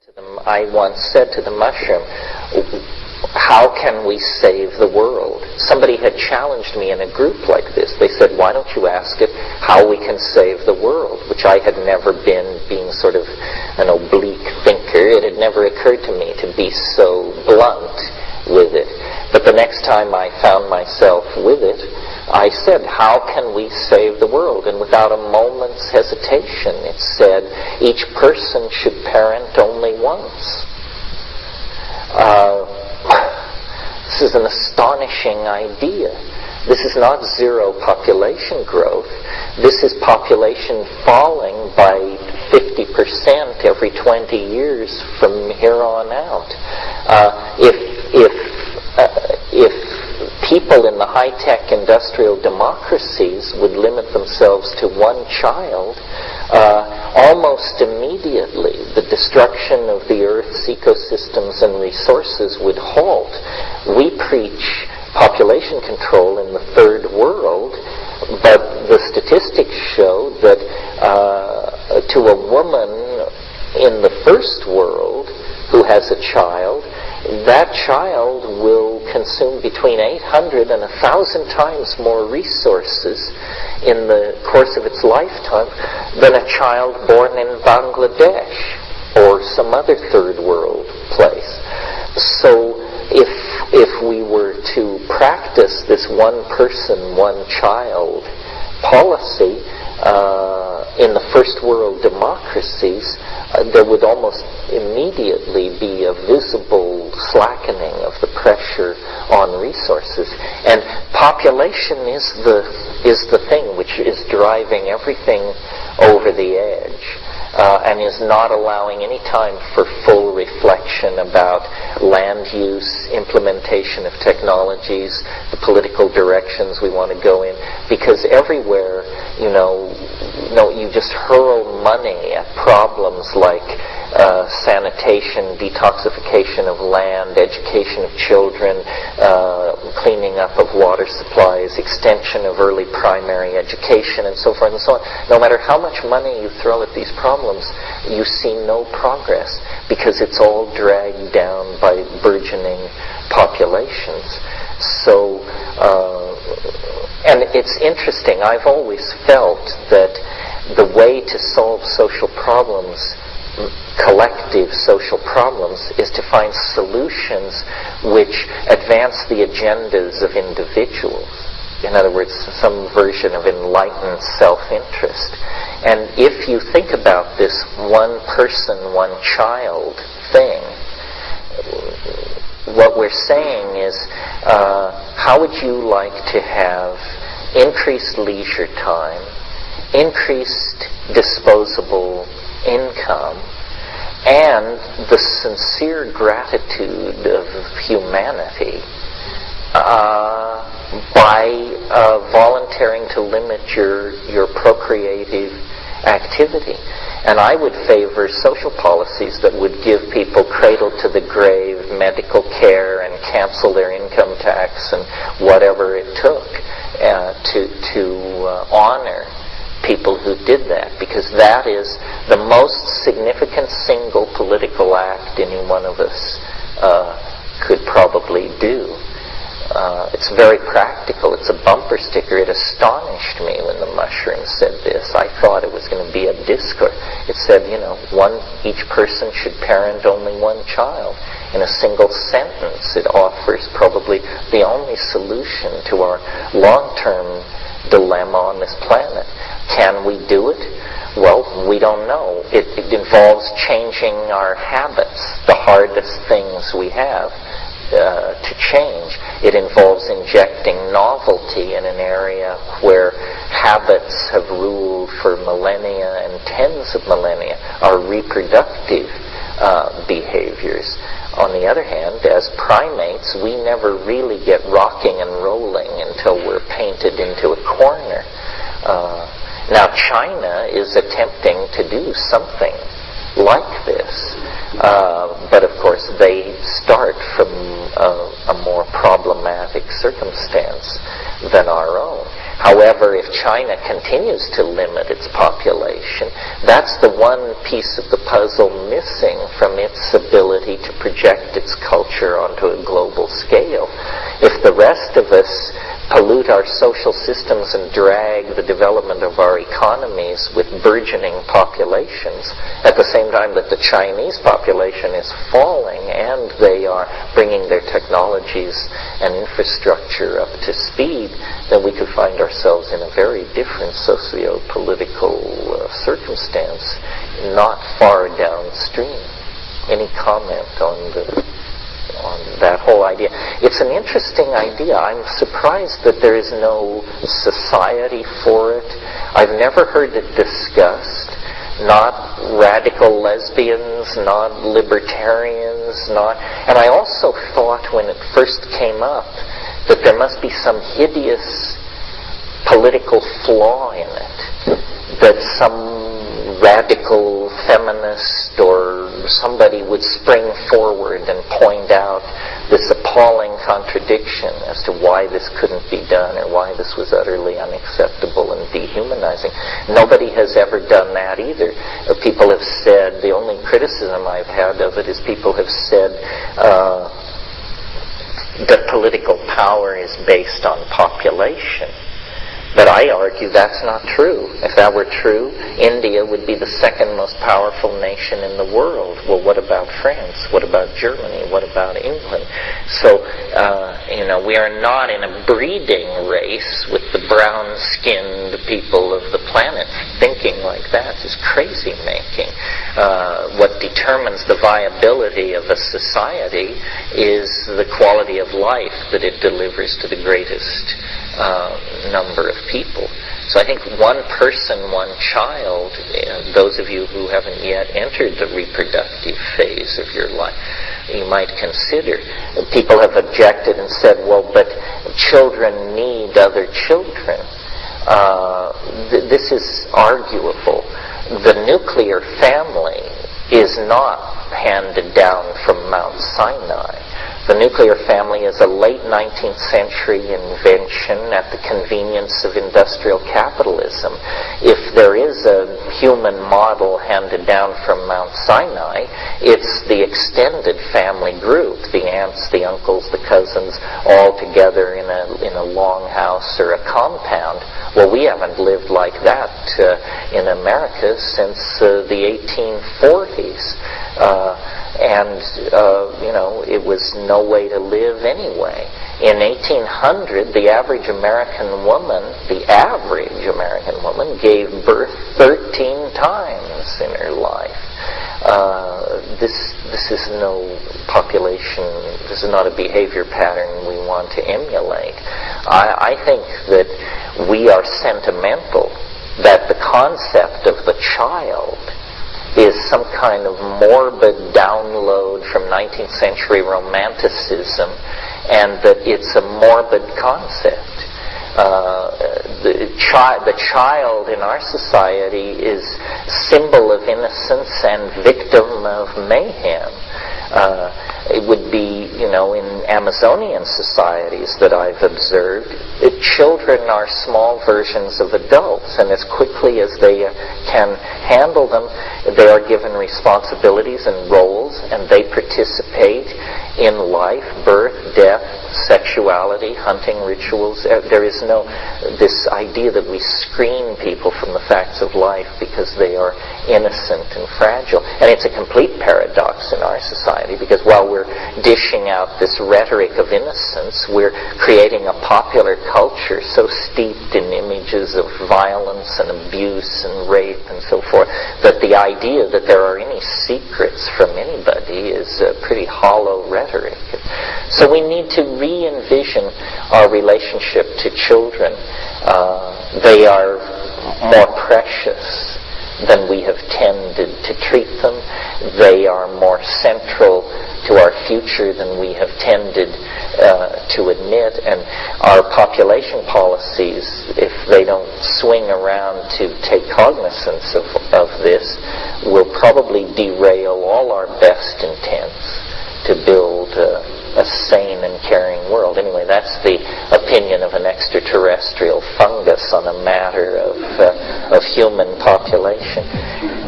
to them, I once said to the mushroom, how can we save the world? Somebody had challenged me in a group like this. They said, why don't you ask it how we can save the world? Which I had never been, being sort of an oblique thinker. It had never occurred to me to be so blunt with it. But the next time I found myself with it, I said, how can we save the world? And without a moment's hesitation, it said, each person should parent only once. This is an astonishing idea. This is not zero population growth. This is population falling by 50% every 20 years from here on out. If people in the high-tech industrial democracies would limit themselves to one child, almost immediately the destruction of the Earth's ecosystems and resources would halt. We preach population control in the third world, but the statistics show that to a woman in the first world who has a child, that child will consume between 800 and 1,000 times more resources in the course of its lifetime than a child born in Bangladesh or some other third world place. So if we were to practice this one person, one child policy in the first world democracies, there would almost immediately be a visible slackening of the pressure on resources. And population is the thing which is driving everything over the edge. And is not allowing any time for full reflection about land use, implementation of technologies, the political directions we want to go in. Because everywhere, you just hurl money at problems like sanitation, detoxification of land, education of children, cleaning up of water supplies, extension of early primary education, and so forth and so on. No matter how much money you throw at these problems, you see no progress because it's all dragged down by burgeoning populations. So, and it's interesting, I've always felt that the way to solve social problems, collective social problems, is to find solutions which advance the agendas of individuals. In other words, some version of enlightened self-interest. And if you think about this one person, one child thing, what we're saying is, how would you like to have increased leisure time, increased disposable income, and the sincere gratitude of humanity by volunteering to limit your procreative activity? And I would favor social policies that would give people cradle-to-the-grave medical care and cancel their income tax and whatever it took to honor people who did that, because that is the most significant single political act any one of us could probably do. It's very practical. It's a bumper sticker. It astonished me when the mushroom said this. I thought it was going to be a discourse. It said, each person should parent only one child. In a single sentence, it offers probably the only solution to our long-term dilemma on this planet. Can we do it? Well, we don't know. It involves changing our habits, the hardest things we have to change. It involves injecting novelty in an area where habits have ruled for millennia and tens of millennia, our reproductive behaviors. On the other hand, as primates, we never really get rocking and rolling until we're painted into a corner. Now, China is attempting to do something like this, but of course they start from a more problematic circumstance than our own. However, if China continues to limit its population, that's the one piece of the puzzle missing from its ability to project its culture onto a global scale. If the rest of us pollute our social systems and drag the development of our economies with burgeoning populations, at the same time that the Chinese population is falling and they are bringing their technologies and infrastructure up to speed, then we could find ourselves in a very different socio-political circumstance not far downstream. Any comment on that whole idea? It's an interesting idea. I'm surprised that there is no society for it. I've never heard it discussed. Not radical lesbians, not libertarians, and I also thought when it first came up that there must be some hideous political flaw in it, that some radical feminist or somebody would spring forward and point out this appalling contradiction as to why this couldn't be done or why this was utterly unacceptable and dehumanizing. Nobody has ever done that either. People have said, the only criticism I've had of it is people have said that political power is based on population. But I argue that's not true. If that were true, India would be the second most powerful nation in the world. Well, what about France? What about Germany? What about England? So, we are not in a breeding race with the brown-skinned people of the planet. Thinking like that is crazy-making. What determines the viability of a society is the quality of life that it delivers to the greatest number of people. So I think one person, one child, those of you who haven't yet entered the reproductive phase of your life, you might consider. People have objected and said, well, but children need other children. This is arguable. The nuclear family is not handed down from Mount Sinai. The nuclear family is a late 19th century invention at the convenience of industrial capitalism. If there is a human model handed down from Mount Sinai, it's the extended family group, the aunts, the uncles, the cousins, all together in a long house or a compound. Well, we haven't lived like that in America since the 1840s. It was no way to live anyway. In 1800, the average American woman gave birth 13 times in her life. This is no population, this is not a behavior pattern we want to emulate. I think that we are sentimental, that the concept of the child is some kind of morbid download from 19th century romanticism, and that it's a morbid concept. The child in our society is symbol of innocence and victim of mayhem. It would be, in Amazonian societies that I've observed, children are small versions of adults, and as quickly as they can handle them, they are given responsibilities and roles, and they participate in life, birth, death, sexuality, hunting rituals. There is this idea that we screen people from the facts of life because they are innocent and fragile. And it's a complete paradox in our society, because while we're dishing out this rhetoric of innocence, we're creating a popular culture so steeped in images of violence and abuse and rape and so forth, that the idea that there are any secrets from anybody is a pretty hollow rhetoric. So we need to re-envision our relationship to children. They are more precious than we have tended to treat them. They are more central to our future than we have tended to admit. And our population policies, if they don't swing around to take cognizance of this, will probably derail all our best intents to build a sane and caring world. Anyway, that's the opinion of an extraterrestrial fungus on a matter of human population.